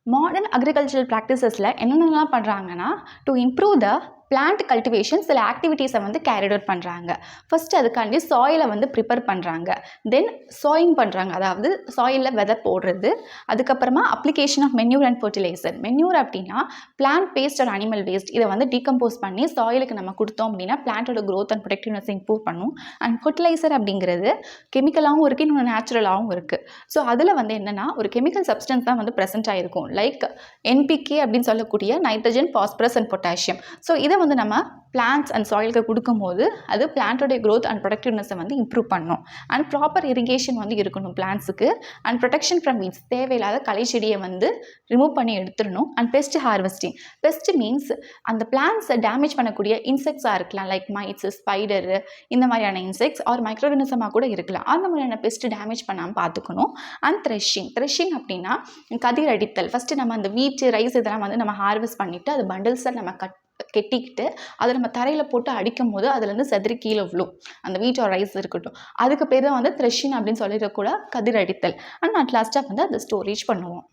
Modern agricultural ப்ராக்டிசஸில் என்னென்னலாம் பண்ணுறாங்கன்னா, to improve the plant cultivation சில ஆக்டிவிட்டீஸை வந்து கேரிட் அவுட் பண்ணுறாங்க. ஃபஸ்ட்டு அதுக்காண்டி சாயிலை வந்து ப்ரிப்பேர் பண்ணுறாங்க. தென் சாயிங் பண்ணுறாங்க, அதாவது சாயிலில் விதை போடுறது. அதுக்கப்புறமா application of manure and fertiliser. Manure அப்படின்னா plant waste or animal waste, இதை வந்து டீகம்போஸ் பண்ணி சாயிலுக்கு நம்ம கொடுத்தோம் அப்படின்னா பிளான்ட்டோட க்ரோத் அண்ட் ப்ரொடக்டிவ்னஸ் இம்ப்ரூவ் பண்ணும். அண்ட் ஃபர்டிலைசர் அப்படிங்கிறது கெமிக்கலாகவும் இருக்குது, இன்னொன்று நேச்சுரலாகவும் இருக்குது. ஸோ அதில் வந்து என்னென்னா ஒரு கெமிக்கல் சப்ஸ்டன்ஸ் தான் வந்து ப்ரெசென்ட் ஆகிருக்கும், லைக் என்பிகே அப்படின்னு சொல்லக்கூடிய nitrogen, phosphorus and potassium. So இதை வந்து நம்ம பிளான்ட்ஸ் அண்ட் சாயிலுக்கு கொடுக்கும்போது அது பிளான்ட்டோடைய க்ரோத் அண்ட் ப்ரொடக்டிவ்னஸை வந்து இம்ப்ரூவ் பண்ணும். அண்ட் ப்ராப்பர் இரிகேஷன் வந்து இருக்கணும் பிளான்ட்ஸுக்கு. அண்ட் ப்ரொடெக்ஷன் ஃப்ரம் வீட்ஸ், தேவையில்லாத களை செடியை வந்து ரிமூவ் பண்ணி எடுத்துடணும். And best harvesting. Best means அந்த பிளான்ட்ஸை டேமேஜ் பண்ணக்கூடிய இன்செக்ட்ஸாக இருக்கலாம், லைக் மைட்ஸு, ஸ்பைடரு, இந்த மாதிரியான இன்செக்ட்ஸ் ஆர் மைக்ரோஆர்கானிசமாக கூட இருக்கலாம். அந்த மாதிரியான பெஸ்ட் டேமேஜ் பண்ணாமல் பார்த்துக்கணும். அண்ட் த்ரெஷிங் அப்படின்னா கதிர் அடித்தல். ஃபஸ்ட்டு நம்ம அந்த வீட், ரைஸ் இதெல்லாம் வந்து நம்ம ஹார்வெஸ்ட் பண்ணிவிட்டு அது பண்டில்ஸை நம்ம கெட்டிக்கிட்டு அதை நம்ம தரையில் போட்டு அடிக்கும் போது அதுலேருந்து செதறி கீழே விழும், அந்த வீட் ஆர் ரைஸ் இருக்கட்டும். அதுக்கு பேர் தான் வந்து த்ரெஷிங் அப்படின்னு சொல்லிடக்கூட கதிர் அடித்தல். அண்ட் அட் லாஸ்ட்டாக வந்து அதை ஸ்டோரேஜ் பண்ணுவோம்.